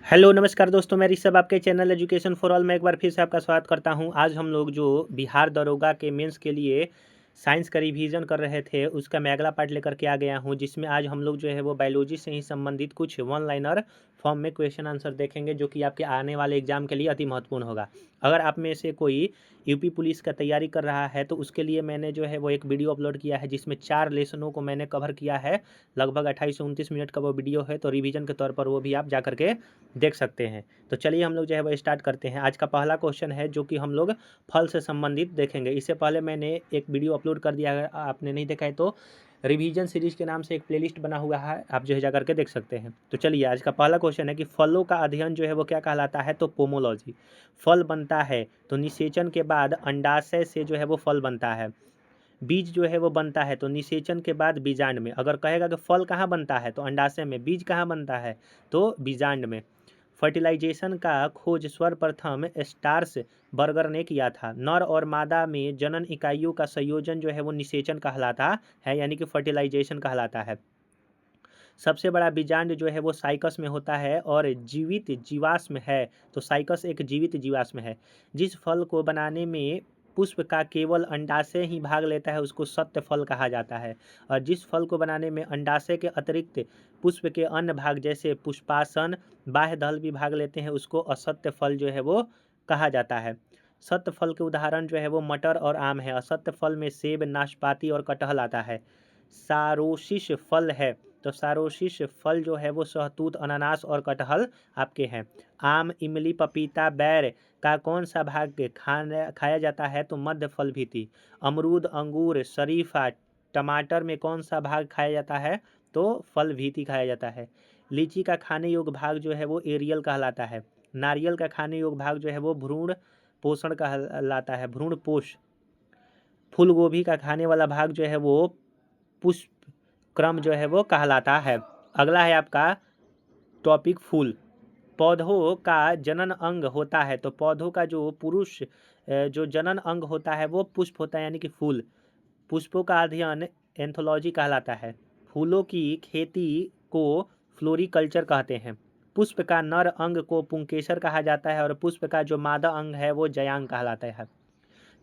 Hello नमस्कार दोस्तों, मैं ऋषभ आपके चैनल एजुकेशन फॉर ऑल में एक बार फिर से आपका स्वागत करता हूं। आज हम लोग जो बिहार दरोगा के मेंस के लिए साइंस का रिवीजन कर रहे थे उसका मैं अगला पार्ट लेकर के आ गया हूं, जिसमें आज हम लोग जो है वो बायोलॉजी से ही संबंधित कुछ वन लाइनर फॉर्म में क्वेश्चन आंसर देखेंगे, जो कि आपके आने वाले एग्जाम के लिए अति महत्वपूर्ण होगा। अगर आप में से कोई यूपी पुलिस का तैयारी कर रहा है तो उसके लिए मैंने जो है वो एक वीडियो अपलोड किया है, जिसमें 4 लेसनों को मैंने कवर किया है। लगभग 28 से 29 मिनट का वो वीडियो है, तो रिवीजन के तौर पर वो भी आप जा करके देख सकते हैं। तो चलिए हम लोग जो है वो स्टार्ट करते हैं। आज का पहला क्वेश्चन है जो कि हम लोग फल से संबंधित देखेंगे। इससे पहले मैंने एक वीडियो अपलोड कर दिया है, आपने नहीं देखा है तो रिवीजन सीरीज के नाम से एक प्लेलिस्ट बना हुआ है, आप जो है जा करके देख सकते हैं। तो चलिए आज का पहला क्वेश्चन है कि फलों का अध्ययन जो है वो क्या कहलाता है, तो पोमोलॉजी। फल बनता है तो निषेचन के बाद अंडाशय से जो है वो फल बनता है। बीज जो है वो बनता है तो निषेचन के बाद बीजांड में। अगर कहेगा कि फल कहाँ बनता है तो अंडाशय में, बीज कहाँ बनता है तो बीजांड में। फर्टिलाइजेशन का खोज सर्वप्रथम स्टार्स बर्गर ने किया था। नर और मादा में जनन इकाइयों का संयोजन जो है वो निषेचन कहलाता है, यानी कि फर्टिलाइजेशन कहलाता है। सबसे बड़ा बीजांड जो है वो साइकस में होता है और जीवित जीवाश्म है, तो साइकस एक जीवित जीवाश्म है। जिस फल को बनाने में पुष्प का केवल अंडाशय ही भाग लेता है उसको सत्य फल कहा जाता है, और जिस फल को बनाने में अंडाशय के अतिरिक्त पुष्प के अन्य भाग जैसे पुष्पासन, बाह्य दल भी भाग लेते हैं उसको असत्य फल जो है वो कहा जाता है। सत्य फल के उदाहरण जो है वो मटर और आम है। असत्य फल में सेब, नाशपाती और कटहल आता है। सारोसिस फल है, तो सारोसिस फल जो है वो सहतूत, अनानास और कटहल आपके हैं। आम, इमली, पपीता, बैर का कौन सा भाग खाया जाता है, तो मध्य फल भीति। अमरूद, अंगूर, शरीफा, टमाटर में कौन सा भाग खाया जाता है, तो फल भीति खाया जाता है। लीची का खाने योग्य भाग जो है वो एरियल कहलाता है। नारियल का खाने योग्य भाग जो है वो भ्रूण पोषण कहलाता है, भ्रूण पोष। फूल गोभी का खाने वाला भाग जो है वो पुष्प क्रम जो है वो कहलाता है। अगला है आपका टॉपिक फूल। पौधों का जनन अंग होता है, तो पौधों का जो पुरुष जो जनन अंग होता है वो पुष्प होता है, यानी कि फूल। पुष्पों का अध्ययन एंथोलॉजी कहलाता है। फूलों की खेती को फ्लोरिकल्चर कहते हैं। पुष्प का नर अंग को पुंकेसर कहा जाता है और पुष्प का जो मादा अंग है वो जयांग कहलाता है।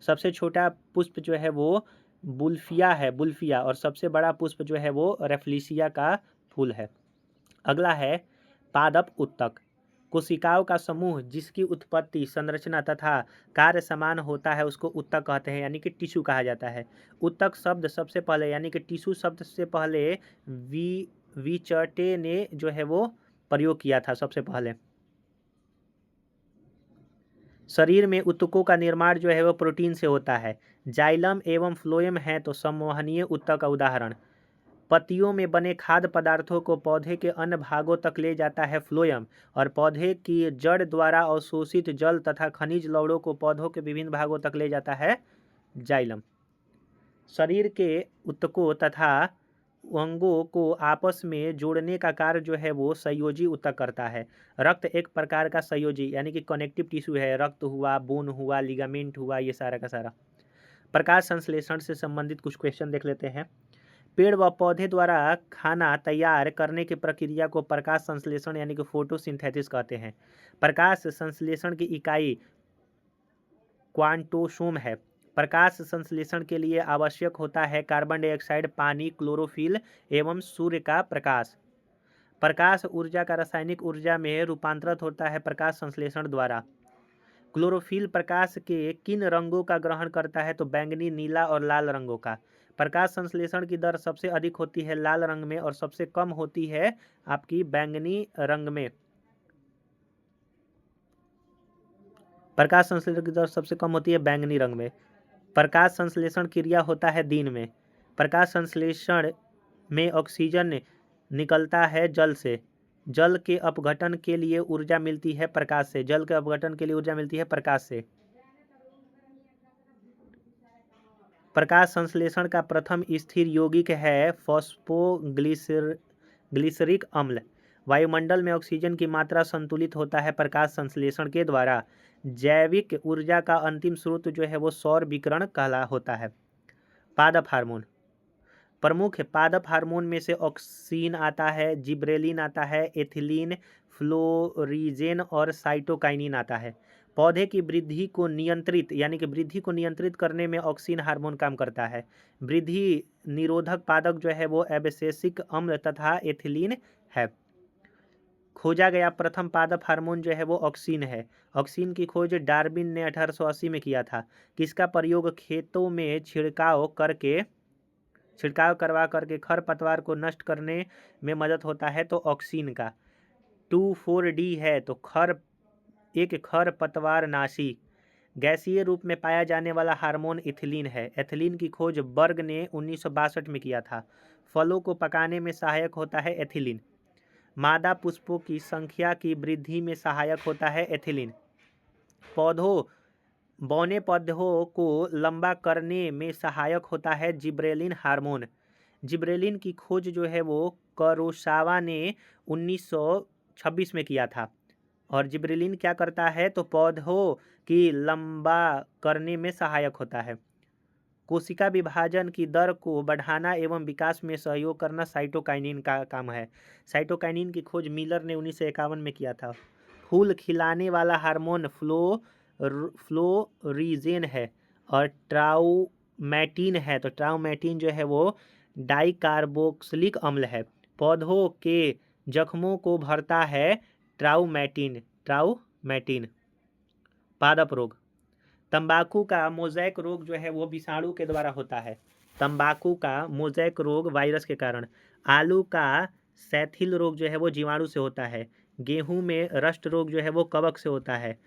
सबसे छोटा पुष्प जो है वो बुल्फिया है, बुल्फिया, और सबसे बड़ा पुष्प जो है वो रेफ्लिसिया का फूल है। अगला है पादप उत्तक। कोशिकाओं का समूह जिसकी उत्पत्ति, संरचना तथा कार्य समान होता है उसको उत्तक कहते हैं, यानी कि टिश्यू कहा जाता है। उत्तक शब्द सबसे पहले, यानी कि टिश्यू शब्द से पहले विचर्टे ने जो है वो प्रयोग किया था सबसे पहले। शरीर में ऊतकों का निर्माण जो है वो प्रोटीन से होता है। जाइलम एवं फ्लोएम है तो संवहनीय ऊतक का उदाहरण। पत्तियों में बने खाद्य पदार्थों को पौधे के अन्य भागों तक ले जाता है फ्लोएम, और पौधे की जड़ द्वारा अवशोषित जल तथा खनिज लवणों को पौधों के विभिन्न भागों तक ले जाता है जाइलम। शरीर के ऊतकों तथा अंगों को आपस में जोड़ने का कार्य जो है वो संयोजी ऊतक करता है। रक्त एक प्रकार का संयोजी यानी कि कनेक्टिव टिश्यू है। रक्त हुआ, बोन हुआ, लिगामेंट हुआ, ये सारा का सारा। प्रकाश संश्लेषण से संबंधित कुछ क्वेश्चन देख लेते हैं। पेड़ व पौधे द्वारा खाना तैयार करने की प्रक्रिया को प्रकाश संश्लेषण यानी कि फोटोसिंथेसिस कहते हैं। प्रकाश संश्लेषण की इकाई क्वांटोसोम है। प्रकाश संश्लेषण के लिए आवश्यक होता है कार्बन डाइऑक्साइड, पानी, क्लोरोफिल एवं सूर्य का प्रकाश। प्रकाश ऊर्जा का रासायनिक ऊर्जा में रूपांतरित होता है प्रकाश संश्लेषण द्वारा। क्लोरोफिल प्रकाश के किन रंगों का ग्रहण करता है, तो बैंगनी, नीला और लाल रंगों का। प्रकाश संश्लेषण की दर सबसे अधिक होती है लाल रंग में और सबसे कम होती है आपकी बैंगनी रंग में। प्रकाश संश्लेषण की दर सबसे कम होती है बैंगनी रंग में। प्रकाश संश्लेषण क्रिया होता है दिन में। प्रकाश संश्लेषण में ऑक्सीजन निकलता है जल से। जल के अपघटन के लिए ऊर्जा मिलती है प्रकाश से। जल के अपघटन के लिए ऊर्जा मिलती है प्रकाश से। प्रकाश संश्लेषण का प्रथम स्थिर यौगिक है ग्लिसरिक अम्ल। वायुमंडल में ऑक्सीजन की मात्रा संतुलित होता है प्रकाश संश्लेषण के द्वारा। जैविक ऊर्जा का अंतिम स्रोत जो है वो सौर विकिरण कहला होता है। पादप हार्मोन। प्रमुख पादप हार्मोन में से ऑक्सिन आता है, जिब्रेलिन आता है, एथिलीन, फ्लोरिजेन और साइटोकाइनिन आता है। पौधे की वृद्धि को नियंत्रित यानी कि वृद्धि को नियंत्रित करने में ऑक्सिन हार्मोन काम करता है। वृद्धि निरोधक पादप जो है वो एब्सिसिक अम्ल तथा एथिलीन है। खोजा गया प्रथम पादप हार्मोन जो है वो ऑक्सिन है। ऑक्सिन की खोज डार्विन ने 1880 में किया था। किसका प्रयोग खेतों में छिड़काव करवा करके खरपतवार को नष्ट करने में मदद होता है? तो ऑक्सिन का। 2,4-D है तो एक खरपतवारनाशी। गैसीय रूप में पाया जाने वाला हार्मोन इथिलीन है। एथिलीन की खोज बर्ग ने 1962 में किया था। फलों को पकाने में सहायक होता है एथिलीन। मादा पुष्पों की संख्या की वृद्धि में सहायक होता है एथिलीन। बौने पौधों को लंबा करने में सहायक होता है जिब्रेलिन हार्मोन। जिब्रेलिन की खोज जो है वो कुरोसावा ने 1926 में किया था। और जिब्रेलिन क्या करता है? तो पौधों की लंबा करने में सहायक होता है। कोशिका विभाजन की दर को बढ़ाना एवं विकास में सहयोग करना साइटोकाइनिन का काम है। साइटोकाइनिन की खोज मिलर ने 1951 में किया था। फूल खिलाने वाला हार्मोन फ्लोरिजेन है और ट्राउमैटिन है। तो ट्राउमैटिन जो है वो डाइकार्बोक्सिलिक अम्ल है। पौधों के जख्मों को भरता है ट्राउमैटिन। पादप रोग। तंबाकू का मोज़ेक रोग जो है वो विषाणु के द्वारा होता है। तंबाकू का मोज़ेक रोग वायरस के कारण। आलू का सैथिल रोग जो है वो जीवाणु से होता है। गेहूं में रस्ट रोग जो है वो कवक से होता है।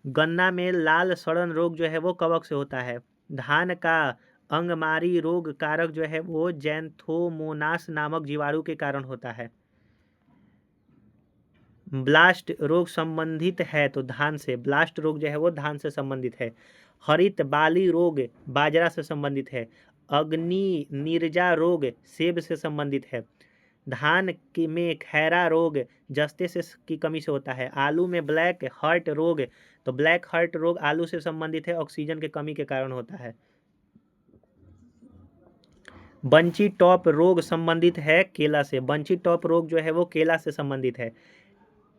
गन्ना में लाल सड़न रोग जो है वो कवक से होता है। धान का अंगमारी रोग कारक जो है वो जैंथोमोनास नामक जीवाणु के कारण होता है। ब्लास्ट रोग संबंधित है तो धान से। ब्लास्ट रोग जो है वो धान से संबंधित है। हरित बाली रोग बाजरा से संबंधित है। अग्नि नीरजा रोग सेब से संबंधित है। धान में खैरा रोग जस्ते से की कमी से होता है। आलू में ब्लैक हार्ट रोग, तो ब्लैक हार्ट रोग आलू से संबंधित है, ऑक्सीजन की कमी के कारण होता है। बंची टॉप रोग संबंधित है केला से। बंची टॉप रोग जो है वो केला से संबंधित है।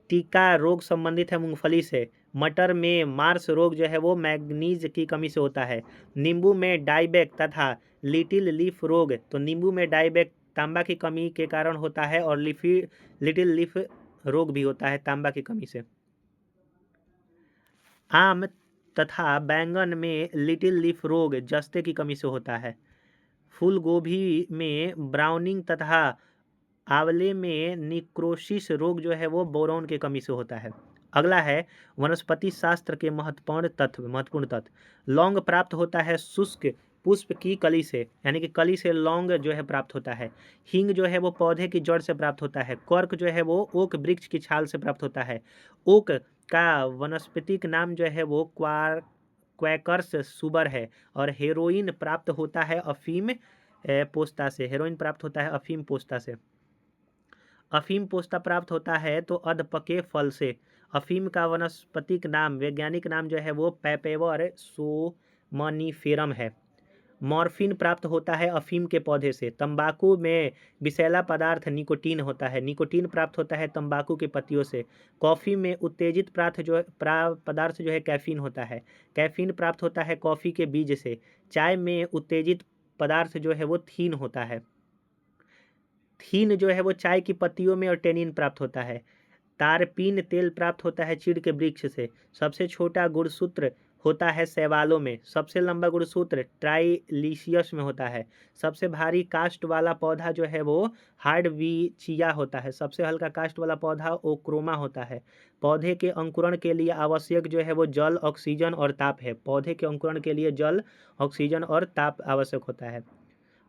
टीका रोग संबंधित है मूंगफली से। मटर में मार्स रोग जो है वो मैग्नीज की कमी से होता है। नींबू में डाइबैक तथा लिटिल लीफ रोग, तो नींबू में डाइबैक तांबा की कमी के कारण होता है और लिटिल लीफ रोग भी होता है तांबा की कमी से। आम तथा बैंगन में लिटिल लीफ रोग जस्ते की कमी से होता है। फूल गोभी में ब्राउनिंग तथा आंवले में निक्रोसिस रोग जो है वो बोरॉन की कमी से होता है। अगला है वनस्पति शास्त्र के महत्वपूर्ण तत्व। लौंग प्राप्त होता है शुष्क पुष्प की कली से, यानी कि कली से लौंग जो है प्राप्त होता है। हींग जो है वो पौधे की जड़ से प्राप्त होता है। कर्क जो है वो ओक वृक्ष की छाल से प्राप्त होता है। ओक का वनस्पतिक नाम जो है वो क्वैकर्स सुबर है। और हेरोइन प्राप्त होता है अफीम पोस्ता से। हेरोइन प्राप्त होता है अफीम पोस्ता से। अफीम पोस्ता प्राप्त होता है तो अधपके फल से। अफीम का वनस्पतिक नाम वैज्ञानिक नाम जो है वो पैपेवर सोमनीफेरम है। मॉर्फिन प्राप्त होता है अफीम के पौधे से। तंबाकू में विषैला पदार्थ निकोटीन होता है। निकोटीन प्राप्त होता है तंबाकू के पत्तियों से। कॉफ़ी में उत्तेजित पदार्थ जो है कैफीन होता है। कैफीन प्राप्त होता है कॉफ़ी के बीज से। चाय में उत्तेजित पदार्थ जो है वो थीन होता है। थीन जो है वो चाय की पत्तियों में और टेनिन प्राप्त होता है। तारपीन तेल प्राप्त होता है चीड़ के वृक्ष से। सबसे छोटा गुणसूत्र होता है शैवालों में। सबसे लंबा गुणसूत्र ट्राइलिशियस में होता है। सबसे भारी काष्ठ वाला पौधा जो है वो हार्डविचिया होता है। सबसे हल्का काष्ठ वाला पौधा ओक्रोमा होता है। पौधे के अंकुरण के लिए आवश्यक जो है वो जल, ऑक्सीजन और ताप है। पौधे के अंकुरण के लिए जल, ऑक्सीजन और ताप आवश्यक होता है।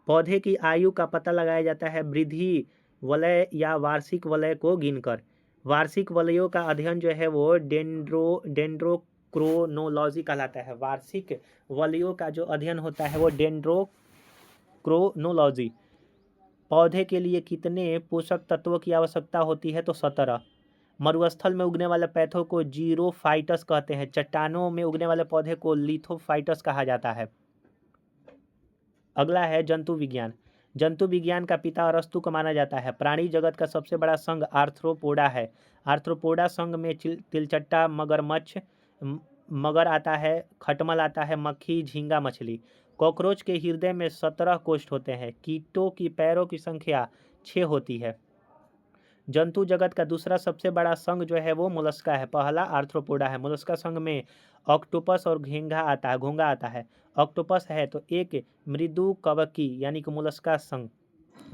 पौधे की आयु का पता लगाया जाता है वृद्धि वलय या वार्षिक वलय को गिनकर। वार्षिक वलयों का अध्ययन जो है वो डेंड्रोक्रोनोलॉजी कहलाता है। वार्षिक वलयों का जो अध्ययन होता है वो डेंड्रोक्रोनोलॉजी। पौधे के लिए कितने पोषक तत्वों की आवश्यकता होती है? तो 17। मरुस्थल में उगने वाले पौधों को जीरोफाइटस कहते हैं। चट्टानों में उगने वाले पौधे को लिथोफाइटस कहा जाता है। अगला है जंतु विज्ञान। जंतु विज्ञान का पिता अरस्तु को माना जाता है। प्राणी जगत का सबसे बड़ा संघ आर्थ्रोपोडा है। आर्थ्रोपोडा संघ में तिलचट्टा, मगरमच्छ, मगर आता है, खटमल आता है, मक्खी, झींगा मछली। कॉकरोच के हृदय में 17 कोष्ठ होते हैं। कीटों की पैरों की संख्या 6 होती है। जंतु जगत का दूसरा सबसे बड़ा संघ जो है वो मोलस्का है। पहला आर्थ्रोपोडा है। मोलस्का संघ में ऑक्टोपस और घोंघा आता है। ऑक्टोपस है तो एक मृदु कवकी यानी कि मोलस्का संघ।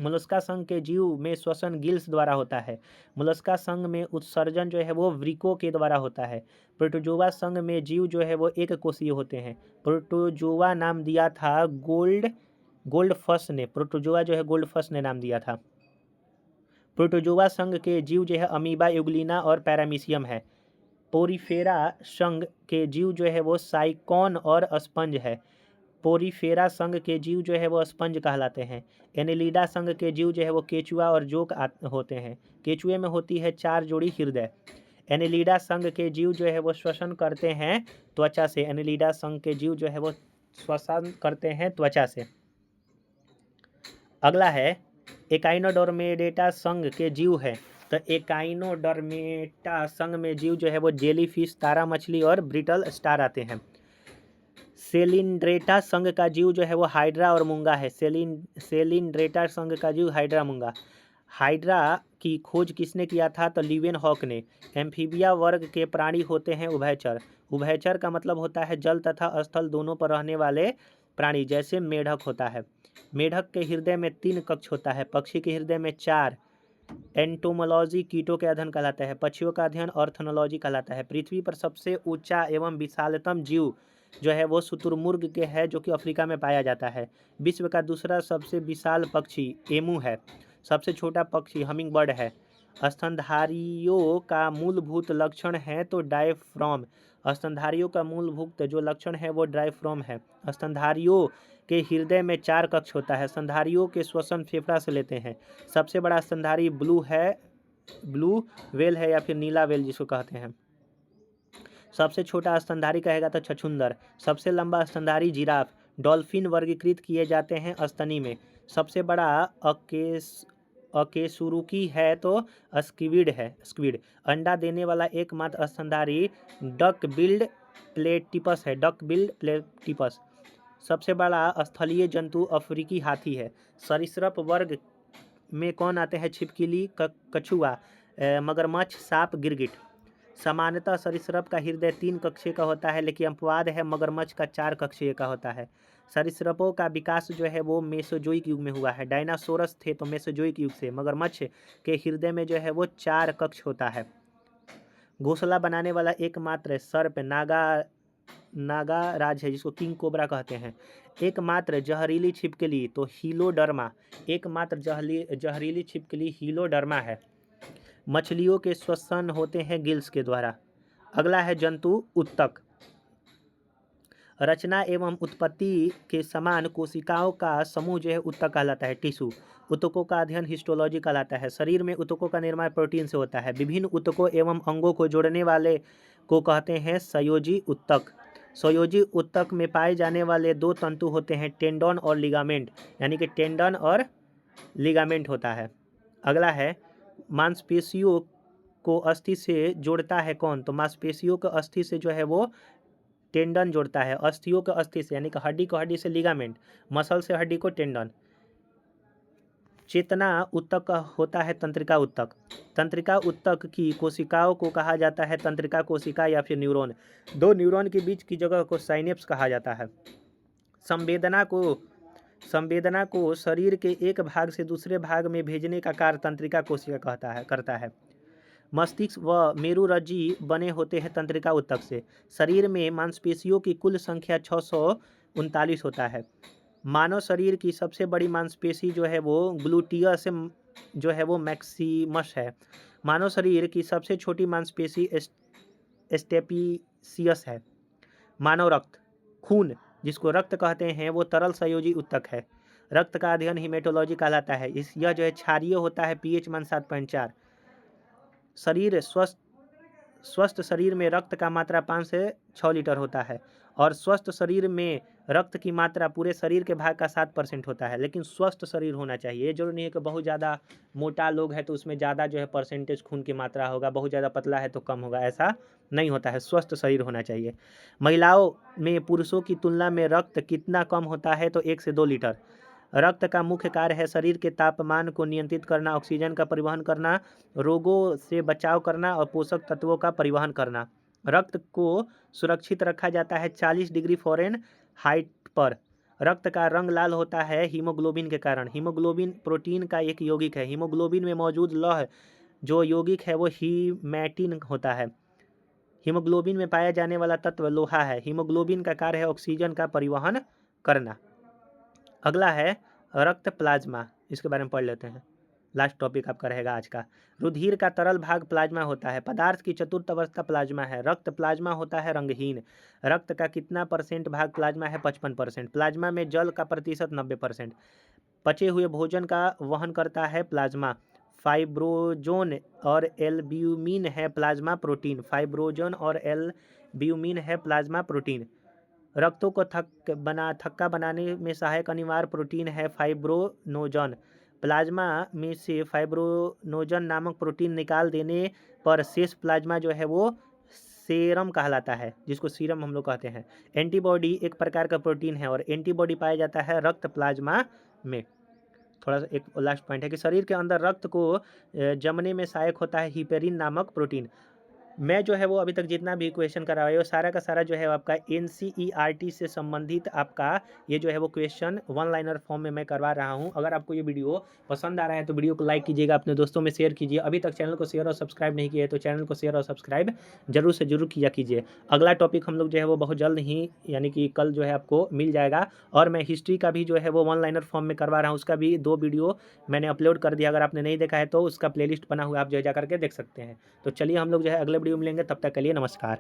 मोलस्का संघ के जीव में श्वसन गिल्स द्वारा होता है। मोलस्का संघ में उत्सर्जन जो है वो वृकों के द्वारा होता है। प्रोटोजोआ संघ में जीव जो है वो एक कोषीय होते हैं। प्रोटोजोआ नाम दिया था गोल्डफस ने। प्रोटोजोआ जो है गोल्डफस ने नाम दिया था। प्रोटोजोआ संघ के जीव जो है अमीबा, यूग्लिना और पैरामीशियम है। पोरीफेरा संघ के जीव जो है वो साइकॉन और स्पंज है। पोरीफेरा संघ के जीव जो है वो स्पंज कहलाते हैं। एनेलिडा संघ के जीव जो है वो केचुआ और जोक होते हैं। केचुए में होती है 4 जोड़ी हृदय। एनेलिडा संघ के जीव जो है वो श्वसन करते हैं त्वचा से। एनेलिडा संघ के जीव जो है वो श्वसन करते हैं त्वचा से। अगला है एकाइनोडर्मेटा संघ के जीव है। तो एकाइनोडर्मेटा संघ में जीव जो है वो जेलीफिश, तारा मछली और ब्रिटल स्टार आते हैं। सेलिंड्रेटा संघ का जीव जो है वो हाइड्रा और मूंगा है। सेलिंड्रेटा संघ का जीव हाइड्रा, मूंगा। हाइड्रा की खोज किसने किया था? तो लीवेनहॉक ने। एम्फीबिया वर्ग के प्राणी होते हैं उभयचर। उभयचर का मतलब होता है जल तथा स्थल दोनों पर रहने वाले प्राणी, जैसे मेढक होता है। मेढक के हृदय में 3 कक्ष होता है। पक्षी के हृदय में 4। एंटोमोलॉजी कीटों के अध्ययन कहलाता है। पक्षियों का अध्ययन ऑर्थोनोलॉजी कहलाता है। पृथ्वी पर सबसे ऊंचा एवं विशालतम जीव जो है वो शुतुरमुर्ग के है, जो कि अफ्रीका में पाया जाता है। विश्व का दूसरा सबसे विशाल पक्षी एमू है। सबसे छोटा पक्षी हमिंग बर्ड है। स्तनधारियों का मूलभूत लक्षण है तो डायफ्राम। स्तनधारियों का मूलभूत जो लक्षण है वो डायफ्राम है। स्तनधारियों के हृदय में 4 कक्ष होता है। स्तनधारियों के श्वसन फेफड़ा से लेते हैं। सबसे बड़ा स्तनधारी ब्लू वेल है या फिर नीला वेल जिसको कहते हैं। सबसे छोटा स्तनधारी कहेगा तो छछूंदर। सबसे लंबा स्तनधारी जिराफ। डॉल्फिन वर्गीकृत किए जाते हैं स्तनी में। सबसे बड़ा अकेशुरुकी है तो स्क्विड। अंडा देने वाला एकमात्र स्तनधारी डक बिल्ड प्लेटिपस है। सबसे बड़ा स्थलीय जंतु अफ्रीकी हाथी है। सरीसृप वर्ग में कौन आते हैं? छिपकली, कछुआ, मगरमच्छ, सांप, गिरगिट। सामान्यतः सरीसृप का हृदय 3 कक्षीय का होता है, लेकिन अपवाद है मगरमच्छ का 4 कक्षीय का होता है। सरीसृपों का विकास जो है वो मेसोजोइक युग में हुआ है। डायनासोरस थे तो मेसोजोइक युग से। मगरमच्छ के हृदय में जो है वो 4 कक्ष होता है। घोंसला बनाने वाला एकमात्र सर्प नागाराज है, जिसको किंग कोबरा कहते हैं। एकमात्र जहरीली छिपकली तो हीलोडर्मा। एकमात्र जहरीली छिपकली हीलोडर्मा है। मछलियों के श्वसन होते हैं गिल्स के द्वारा। अगला है जंतु उत्तक। रचना एवं उत्पत्ति के समान कोशिकाओं का समूह जो है उत्तक कहलाता है, टिश्यू। उत्तकों का अध्ययन हिस्टोलॉजी कहलाता है। शरीर में उत्तकों का निर्माण प्रोटीन से होता है। विभिन्न उत्तकों एवं अंगों को जोड़ने वाले को कहते हैं संयोजी उत्तक। संयोजी उत्तक में पाए जाने वाले 2 तंतु होते हैं, टेंडन और लिगामेंट, यानी कि टेंडन और लिगामेंट होता है। अगला है मांसपेशियों को अस्थि से जोड़ता है कौन? तो मांसपेशियों को अस्थि से जो है वो टेंडन जोड़ता है। अस्थियों को अस्थि से, यानी कि हड्डी को हड्डी से लिगामेंट, मसल से हड्डी को टेंडन। चेतना उत्तक होता है तंत्रिका उत्तक। तंत्रिका उत्तक की कोशिकाओं को कहा जाता है तंत्रिका कोशिका या फिर न्यूरॉन। 2 न्यूरॉन के बीच की जगह को साइनेप्स कहा जाता है। संवेदना को शरीर के एक भाग से दूसरे भाग में भेजने का कार्य तंत्रिका कोशिका करता है। मस्तिष्क व मेरुरज्जि बने होते हैं तंत्रिका उत्तक से। शरीर में मांसपेशियों की कुल संख्या 639 होता है। मानव शरीर की सबसे बड़ी मांसपेशी जो है वो ग्लूटियस जो है वो मैक्सिमस है। मानव शरीर की सबसे छोटी मांसपेशी स्टेपिसियस है। मानव रक्त, खून जिसको रक्त कहते हैं, वो तरल संयोजी उत्तक है। रक्त का अध्ययन हिमेटोलॉजी कहलाता है। यह जो है क्षारीय होता है, pH मान 7.4। स्वस्थ शरीर में रक्त का मात्रा 5 से 6 लीटर होता है और स्वस्थ शरीर में रक्त की मात्रा पूरे शरीर के भाग का 7% होता है। लेकिन स्वस्थ शरीर होना चाहिए, ये जरूरी नहीं है कि बहुत ज़्यादा मोटा लोग है तो उसमें ज़्यादा जो है परसेंटेज खून की मात्रा होगा, बहुत ज़्यादा पतला है तो कम होगा, ऐसा नहीं होता है। स्वस्थ शरीर होना चाहिए। महिलाओं में पुरुषों की तुलना में रक्त कितना कम होता है? तो 1 से 2 लीटर। रक्त का मुख्य कार्य है शरीर के तापमान को नियंत्रित करना, ऑक्सीजन का परिवहन करना, रोगों से बचाव करना और पोषक तत्वों का परिवहन करना। रक्त को सुरक्षित रखा जाता है 40 डिग्री फ़ारेनहाइट पर। रक्त का रंग लाल होता है हीमोग्लोबिन के कारण। हीमोग्लोबिन प्रोटीन का एक यौगिक है। हीमोग्लोबिन में मौजूद लौह जो यौगिक है वो हीमैटिन होता है। हीमोग्लोबिन में पाया जाने वाला तत्व लोहा है। हीमोग्लोबिन का कार्य है ऑक्सीजन का परिवहन करना। अगला है रक्त प्लाज्मा, इसके बारे में पढ़ लेते हैं। लास्ट टॉपिक आपका रहेगा आज का। रुधिर का तरल भाग प्लाज्मा होता है। पदार्थ की चतुर्थ अवस्था प्लाज्मा है। रक्त प्लाज्मा होता है रंगहीन। रक्त का कितना परसेंट भाग प्लाज्मा है? 55%। प्लाज्मा में जल का प्रतिशत 90%। पचे हुए भोजन का वहन करता है प्लाज्मा। फाइब्रोजोन और एल्ब्यूमिन है प्लाज्मा प्रोटीन। फाइब्रोजन और एल्ब्यूमिन है प्लाज्मा प्रोटीन। रक्तों को थक्का बनाने में सहायक अनिवार्य प्रोटीन है फाइब्रोनोजन। प्लाज्मा में से फाइब्रोनोजन नामक प्रोटीन निकाल देने पर शेष प्लाज्मा जो है वो सीरम कहलाता है, जिसको सीरम हम लोग कहते हैं। एंटीबॉडी एक प्रकार का प्रोटीन है और एंटीबॉडी पाया जाता है रक्त प्लाज्मा में। थोड़ा सा एक लास्ट पॉइंट है कि शरीर के अंदर रक्त को जमने में सहायक होता है हिपेरिन नामक प्रोटीन। मैं जो है वो अभी तक जितना भी क्वेश्चन करा हुआ है वो सारा का सारा जो है आपका NCERT से संबंधित आपका ये जो है वो क्वेश्चन वन लाइनर फॉर्म में मैं करवा रहा हूँ। अगर आपको ये वीडियो पसंद आ रहा है तो वीडियो को लाइक कीजिएगा, अपने दोस्तों में शेयर कीजिए। अभी तक चैनल को शेयर और सब्सक्राइब नहीं किया है तो चैनल को शेयर और सब्सक्राइब जरूर से जरूर किया कीजिए। अगला टॉपिक हम लोग जो है वो बहुत जल्द ही यानी कि कल जो है आपको मिल जाएगा। और मैं हिस्ट्री का भी जो है वो वन लाइनर फॉर्म में करवा रहा हूँ, उसका भी 2 वीडियो मैंने अपलोड कर दिया। अगर आपने नहीं देखा है तो उसका प्लेलिस्ट बना हुआ आप जो है जा करके देख सकते हैं। तो चलिए हम लोग जो है अगले वीडियो में मिलेंगे, तब तक के लिए नमस्कार।